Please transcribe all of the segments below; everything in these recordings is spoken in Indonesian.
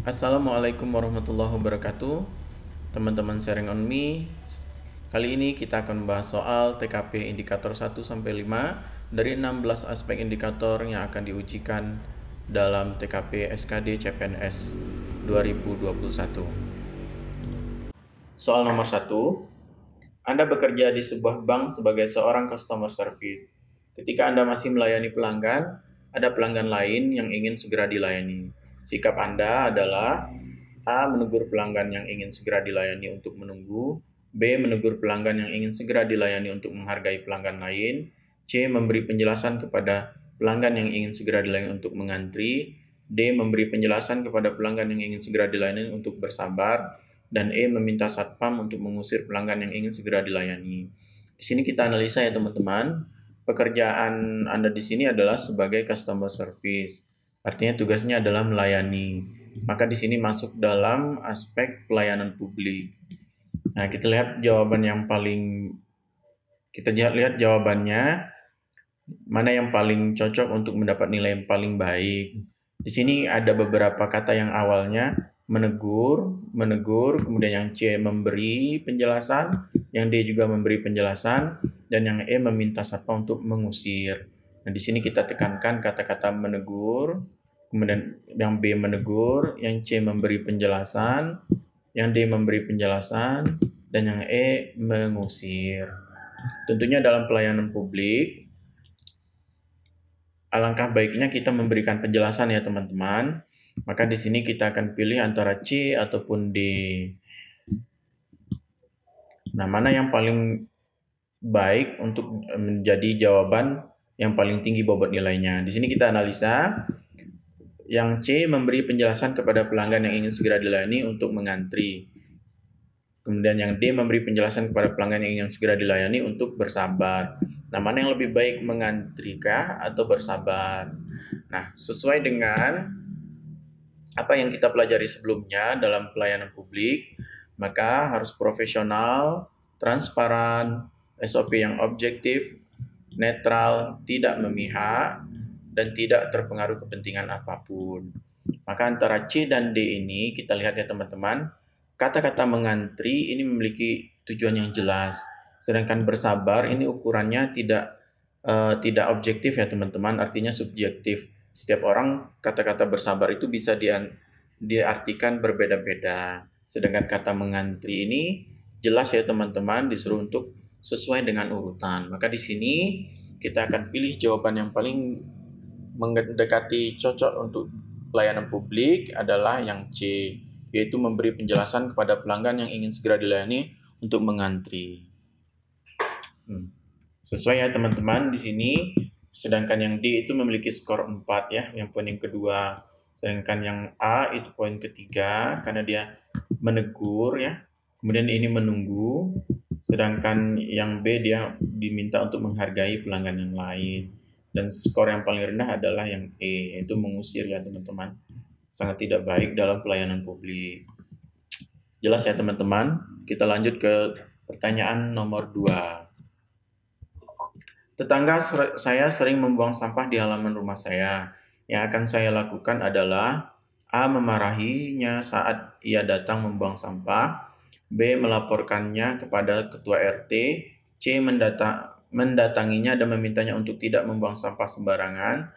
Assalamualaikum warahmatullahi wabarakatuh. Teman-teman sharing on me. Kali ini kita akan membahas soal TKP indikator 1 sampai 5 dari 16 aspek indikator yang akan diujikan dalam TKP SKD CPNS 2021. Soal nomor 1. Anda bekerja di sebuah bank sebagai seorang customer service. Ketika Anda masih melayani pelanggan, ada pelanggan lain yang ingin segera dilayani. Sikap Anda adalah A. Menegur pelanggan yang ingin segera dilayani untuk menunggu. B. Menegur pelanggan yang ingin segera dilayani untuk menghargai pelanggan lain. C. Memberi penjelasan kepada pelanggan yang ingin segera dilayani untuk mengantri. D. Memberi penjelasan kepada pelanggan yang ingin segera dilayani untuk bersabar. Dan E. Meminta satpam untuk mengusir pelanggan yang ingin segera dilayani. Di sini kita analisa ya teman-teman. Pekerjaan Anda di sini adalah sebagai customer service. Artinya tugasnya adalah melayani. Maka di sini masuk dalam aspek pelayanan publik. Nah, kita lihat jawabannya mana yang paling cocok untuk mendapat nilai yang paling baik. Di sini ada beberapa kata yang awalnya menegur, kemudian yang C memberi penjelasan, yang D juga memberi penjelasan, dan yang E meminta satpam untuk mengusir. Nah, di sini kita tekankan kata-kata menegur, kemudian yang B menegur, yang C memberi penjelasan, yang D memberi penjelasan, dan yang E mengusir. Tentunya dalam pelayanan publik, alangkah baiknya kita memberikan penjelasan ya teman-teman. Maka di sini kita akan pilih antara C ataupun D. Nah, mana yang paling baik untuk menjadi jawaban yang paling tinggi bobot nilainya? Di sini kita analisa. Yang C memberi penjelasan kepada pelanggan yang ingin segera dilayani untuk mengantri. Kemudian yang D memberi penjelasan kepada pelanggan yang ingin segera dilayani untuk bersabar. Nah, mana yang lebih baik, mengantrikah atau bersabar? Nah, sesuai dengan apa yang kita pelajari sebelumnya dalam pelayanan publik, maka harus profesional, transparan, SOP yang objektif, netral, tidak memihak, dan tidak terpengaruh kepentingan apapun. Maka antara C dan D ini kita lihat ya teman-teman, kata-kata mengantri ini memiliki tujuan yang jelas, sedangkan bersabar ini ukurannya tidak objektif ya teman-teman, artinya subjektif. Setiap orang kata-kata bersabar itu bisa diartikan berbeda-beda. Sedangkan kata mengantri ini jelas ya teman-teman, disuruh untuk sesuai dengan urutan. Maka di sini kita akan pilih jawaban yang paling mendekati cocok untuk pelayanan publik adalah yang C, yaitu memberi penjelasan kepada pelanggan yang ingin segera dilayani untuk mengantri. Sesuai ya teman-teman di sini. Sedangkan yang D itu memiliki skor 4 ya, yang poin yang kedua. Sedangkan yang A itu poin ketiga karena dia menegur ya. Kemudian ini menunggu. Sedangkan yang B dia diminta untuk menghargai pelanggan yang lain. Dan skor yang paling rendah adalah yang E, yaitu mengusir ya teman-teman. Sangat tidak baik dalam pelayanan publik. Jelas ya teman-teman? Kita lanjut ke pertanyaan nomor 2. Tetangga saya sering membuang sampah di halaman rumah saya. Yang akan saya lakukan adalah A. Memarahinya saat ia datang membuang sampah. B. Melaporkannya kepada ketua RT. C. Mendatanginya dan memintanya untuk tidak membuang sampah sembarangan.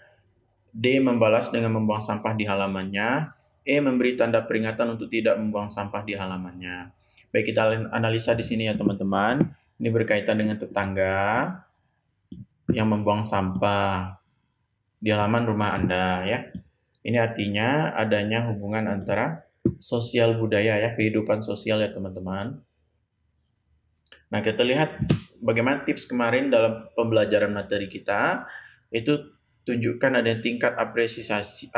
D. Membalas dengan membuang sampah di halamannya. E. Memberi tanda peringatan untuk tidak membuang sampah di halamannya. Baik, kita analisa di sini ya teman-teman. Ini berkaitan dengan tetangga yang membuang sampah di halaman rumah Anda ya. Ini artinya adanya hubungan antara sosial budaya ya, kehidupan sosial ya teman-teman. Nah, kita lihat bagaimana tips kemarin dalam pembelajaran materi kita, itu tunjukkan ada tingkat apresiasi,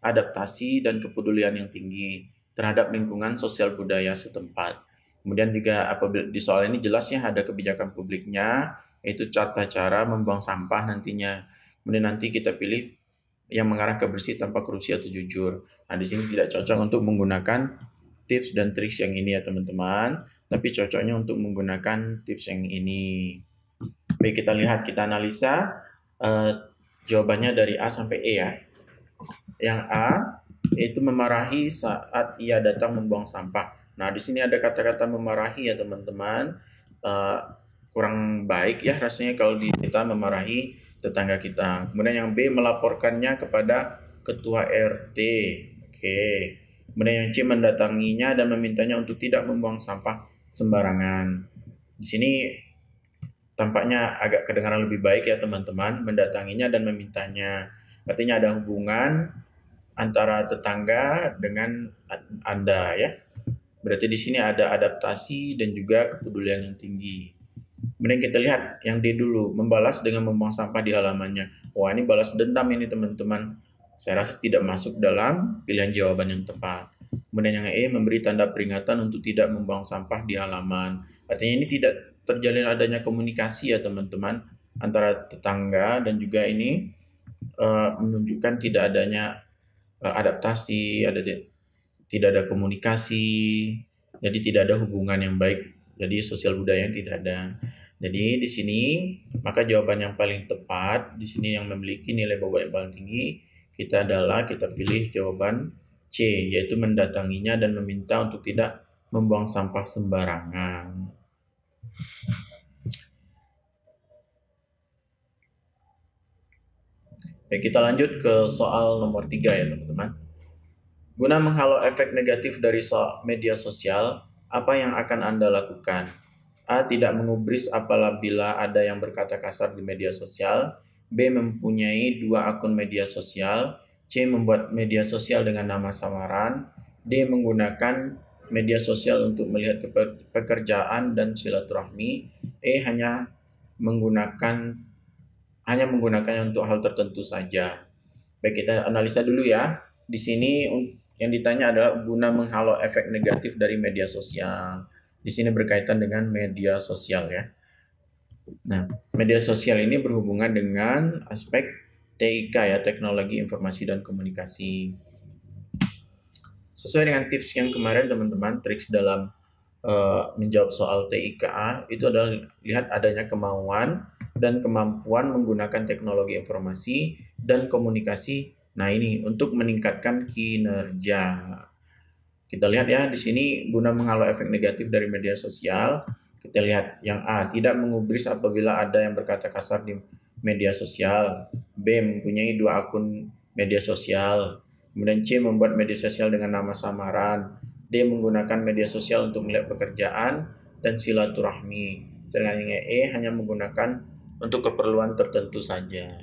adaptasi, dan kepedulian yang tinggi terhadap lingkungan sosial budaya setempat. Kemudian juga apabila di soal ini jelasnya ada kebijakan publiknya, yaitu tata cara membuang sampah nantinya. Kemudian nanti kita pilih yang mengarah ke bersih tanpa korupsi atau jujur. Nah, di sini tidak cocok untuk menggunakan tips dan trik yang ini ya teman-teman, tapi cocoknya untuk menggunakan tips yang ini. Baik, kita lihat, kita analisa jawabannya dari A sampai E ya. Yang A, yaitu memarahi saat ia datang membuang sampah. Nah, di sini ada kata-kata memarahi ya teman-teman. Kurang baik ya rasanya kalau kita memarahi tetangga kita. Kemudian yang B, melaporkannya kepada ketua RT. Oke. Kemudian yang C, mendatanginya dan memintanya untuk tidak membuang sampah sembarangan. Di sini tampaknya agak kedengaran lebih baik ya teman-teman, mendatanginya dan memintanya. Artinya ada hubungan antara tetangga dengan Anda ya. Berarti di sini ada adaptasi dan juga kepedulian yang tinggi. Kemudian kita lihat yang D dulu, membalas dengan membuang sampah di halamannya. Wah, ini balas dendam ini teman-teman. Saya rasa tidak masuk dalam pilihan jawaban yang tepat. Kemudian yang E, memberi tanda peringatan untuk tidak membuang sampah di halaman. Artinya ini tidak terjalin adanya komunikasi ya teman-teman antara tetangga, dan juga ini menunjukkan tidak adanya adaptasi, tidak ada komunikasi, jadi tidak ada hubungan yang baik, jadi sosial budaya yang tidak ada. Jadi di sini maka jawaban yang paling tepat di sini yang memiliki nilai bobot yang paling tinggi kita pilih jawaban C, yaitu mendatanginya dan meminta untuk tidak membuang sampah sembarangan. Baik, kita lanjut ke soal nomor 3 ya teman-teman. Guna menghalau efek negatif dari media sosial, apa yang akan Anda lakukan? A. Tidak mengubris apabila ada yang berkata kasar di media sosial. B. Mempunyai 2 akun media sosial. C. Membuat media sosial dengan nama samaran. D. Menggunakan media sosial untuk melihat pekerjaan dan silaturahmi. E. Hanya menggunakannya untuk hal tertentu saja. Baik, kita analisa dulu ya. Di sini yang ditanya adalah guna menghalau efek negatif dari media sosial. Di sini berkaitan dengan media sosial ya. Nah, media sosial ini berhubungan dengan aspek TIK ya, teknologi informasi dan komunikasi. Sesuai dengan tips yang kemarin teman-teman, triks dalam menjawab soal TIKA itu adalah lihat adanya kemauan dan kemampuan menggunakan teknologi informasi dan komunikasi. Nah, ini untuk meningkatkan kinerja. Kita lihat ya di sini guna menghalau efek negatif dari media sosial. Kita lihat yang A, tidak mengubris apabila ada yang berkata kasar di media sosial. B, mempunyai 2 akun media sosial. Kemudian C, membuat media sosial dengan nama samaran. D, menggunakan media sosial untuk melihat pekerjaan dan silaturahmi. Sedangkan yang E, hanya menggunakan untuk keperluan tertentu saja.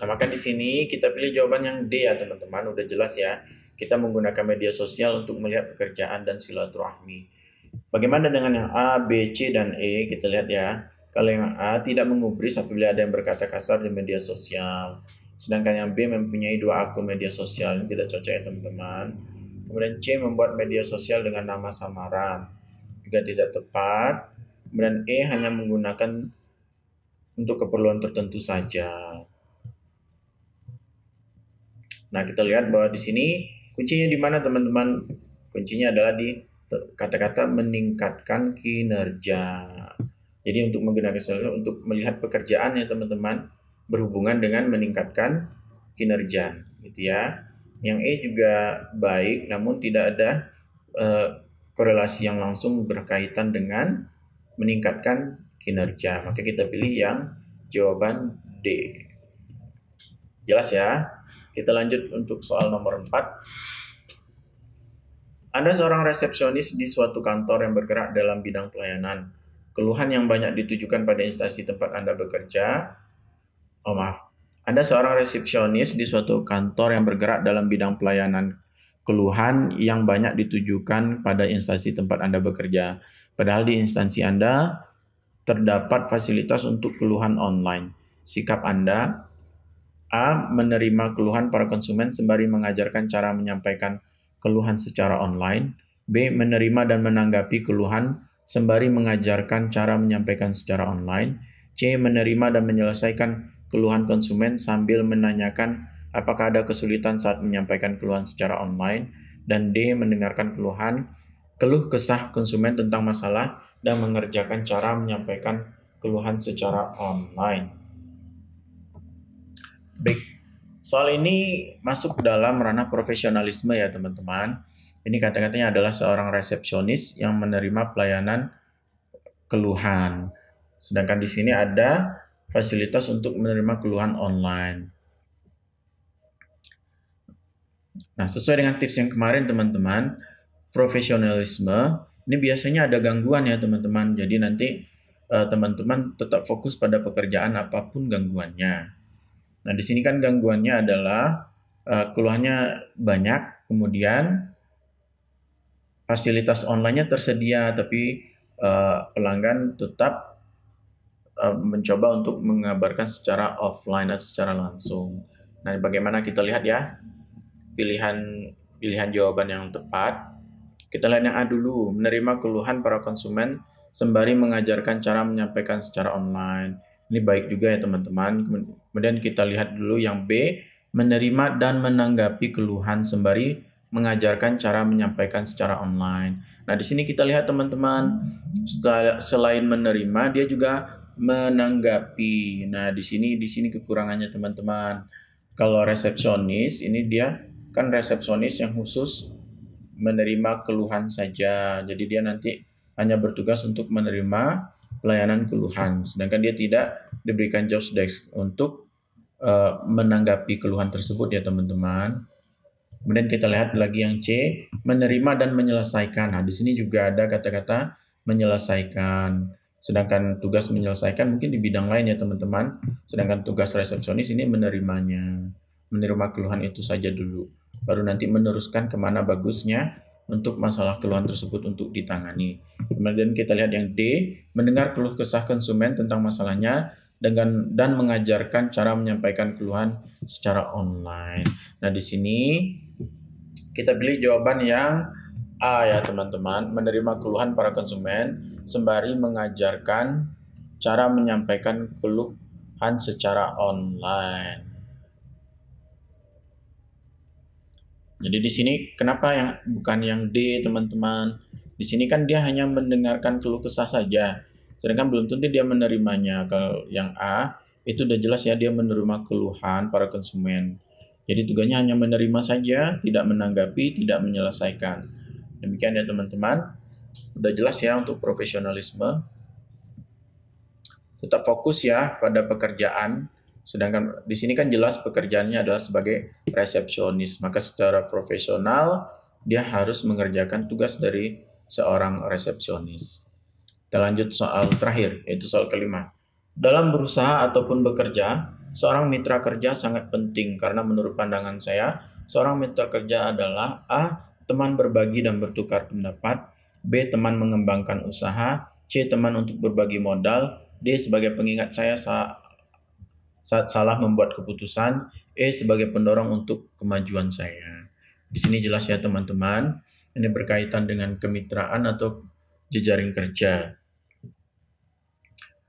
Nah, maka di sini kita pilih jawaban yang D ya teman-teman, udah jelas ya. Kita menggunakan media sosial untuk melihat pekerjaan dan silaturahmi. Bagaimana dengan yang A, B, C, dan E? Kita lihat ya. Kalau yang A, tidak mengubris apabila ada yang berkata kasar di media sosial. Sedangkan yang B, mempunyai 2 akun media sosial. Ini tidak cocok ya teman-teman. Kemudian C, membuat media sosial dengan nama samaran. Juga tidak tepat. Kemudian E, hanya menggunakan untuk keperluan tertentu saja. Nah, kita lihat bahwa di sini kuncinya di mana teman-teman? Kuncinya adalah di kata-kata meningkatkan kinerja. Jadi untuk menggunakan untuk melihat pekerjaan ya teman-teman, berhubungan dengan meningkatkan kinerja, gitu ya. Yang E juga baik, namun tidak ada korelasi yang langsung berkaitan dengan meningkatkan kinerja. Maka kita pilih yang jawaban D. Jelas ya? Kita lanjut untuk soal nomor 4. Anda seorang resepsionis di suatu kantor yang bergerak dalam bidang pelayanan. Keluhan yang banyak ditujukan pada instansi tempat Anda bekerja. Anda seorang resepsionis di suatu kantor yang bergerak dalam bidang pelayanan. Keluhan yang banyak ditujukan pada instansi tempat Anda bekerja. Padahal di instansi Anda terdapat fasilitas untuk keluhan online. Sikap Anda: A. Menerima keluhan para konsumen sembari mengajarkan cara menyampaikan keluhan secara online. B. Menerima dan menanggapi keluhan sembari mengajarkan cara menyampaikan secara online. C. Menerima dan menyelesaikan keluhan konsumen sambil menanyakan apakah ada kesulitan saat menyampaikan keluhan secara online. Dan D. Mendengarkan keluh kesah konsumen tentang masalah dan mengerjakan cara menyampaikan keluhan secara online. Baik, Soal ini masuk dalam ranah profesionalisme ya teman-teman. Ini kata-katanya adalah seorang resepsionis yang menerima pelayanan keluhan. Sedangkan di sini ada fasilitas untuk menerima keluhan online. Nah, sesuai dengan tips yang kemarin teman-teman, profesionalisme ini biasanya ada gangguan ya teman-teman. Jadi nanti teman-teman tetap fokus pada pekerjaan apapun gangguannya. Nah, di sini kan gangguannya adalah keluhannya banyak, kemudian fasilitas online-nya tersedia, tapi pelanggan tetap mencoba untuk mengabarkan secara offline atau secara langsung. Nah, bagaimana kita lihat ya pilihan jawaban yang tepat. Kita lihat yang A dulu, menerima keluhan para konsumen sembari mengajarkan cara menyampaikan secara online. Ini baik juga ya teman-teman. Kemudian kita lihat dulu yang B, menerima dan menanggapi keluhan sembari mengajarkan cara menyampaikan secara online. Nah, di sini kita lihat teman-teman, selain menerima, dia juga menanggapi. Nah, di sini kekurangannya teman-teman. Kalau resepsionis, ini dia kan resepsionis yang khusus menerima keluhan saja. Jadi dia nanti hanya bertugas untuk menerima pelayanan keluhan. Sedangkan dia tidak diberikan job desk untuk menanggapi keluhan tersebut ya teman-teman. Kemudian kita lihat lagi yang C, menerima dan menyelesaikan. Nah, di sini juga ada kata-kata menyelesaikan. Sedangkan tugas menyelesaikan mungkin di bidang lain ya teman-teman. Sedangkan tugas resepsionis ini menerimanya. Menerima keluhan itu saja dulu. Baru nanti meneruskan kemana bagusnya untuk masalah keluhan tersebut untuk ditangani. Kemudian kita lihat yang D, mendengar keluh kesah konsumen tentang masalahnya dan mengajarkan cara menyampaikan keluhan secara online. Nah, di sini kita pilih jawaban yang A ya teman-teman, menerima keluhan para konsumen sembari mengajarkan cara menyampaikan keluhan secara online. Jadi di sini kenapa yang bukan yang D teman-teman? Di sini kan dia hanya mendengarkan keluh kesah saja. Sedangkan belum tentu dia menerimanya. Kalau yang A itu udah jelas ya dia menerima keluhan para konsumen. Jadi tugasnya hanya menerima saja, tidak menanggapi, tidak menyelesaikan. Demikian ya teman-teman. Udah jelas ya untuk profesionalisme. Tetap fokus ya pada pekerjaan. Sedangkan di sini kan jelas pekerjaannya adalah sebagai resepsionis. Maka secara profesional dia harus mengerjakan tugas dari seorang resepsionis. Kita lanjut soal terakhir, yaitu soal kelima. Dalam berusaha ataupun bekerja, seorang mitra kerja sangat penting karena menurut pandangan saya, seorang mitra kerja adalah A. Teman berbagi dan bertukar pendapat, B. Teman mengembangkan usaha, C. Teman untuk berbagi modal, D. Sebagai pengingat saya saat salah membuat keputusan, E. Sebagai pendorong untuk kemajuan saya. Di sini jelas ya teman-teman, ini berkaitan dengan kemitraan atau jejaring kerja.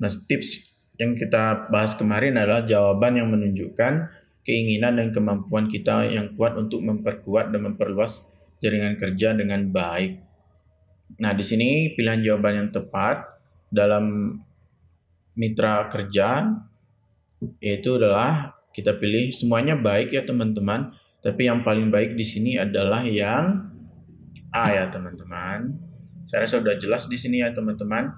Nah, tips yang kita bahas kemarin adalah jawaban yang menunjukkan keinginan dan kemampuan kita yang kuat untuk memperkuat dan memperluas jaringan kerja dengan baik. Nah, di sini pilihan jawaban yang tepat dalam mitra kerja yaitu adalah kita pilih semuanya baik ya teman-teman, tapi yang paling baik di sini adalah yang A ya teman-teman. Saya rasa sudah jelas di sini ya teman-teman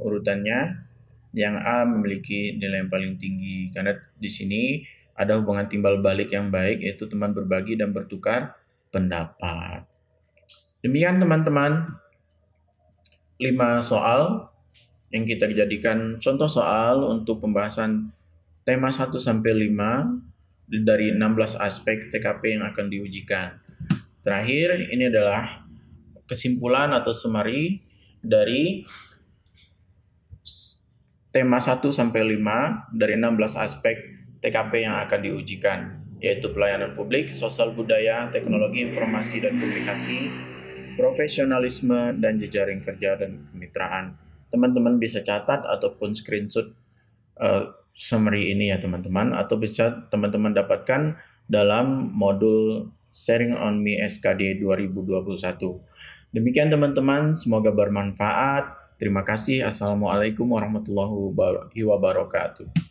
urutannya. Yang A memiliki nilai yang paling tinggi karena di sini ada hubungan timbal balik yang baik yaitu teman berbagi dan bertukar pendapat. Demikian teman-teman 5 soal yang kita jadikan contoh soal untuk pembahasan tema 1 sampai 5 dari 16 aspek TKP yang akan diujikan. Terakhir ini adalah kesimpulan atau summary dari tema 1 sampai 5 dari 16 aspek TKP yang akan diujikan, yaitu pelayanan publik, sosial budaya, teknologi informasi dan komunikasi, profesionalisme, dan jejaring kerja dan kemitraan. Teman-teman bisa catat ataupun screenshot summary ini ya teman-teman, atau bisa teman-teman dapatkan dalam modul Sharing on Me SKD 2021. Demikian teman-teman, semoga bermanfaat. Terima kasih. Assalamualaikum warahmatullahi wabarakatuh.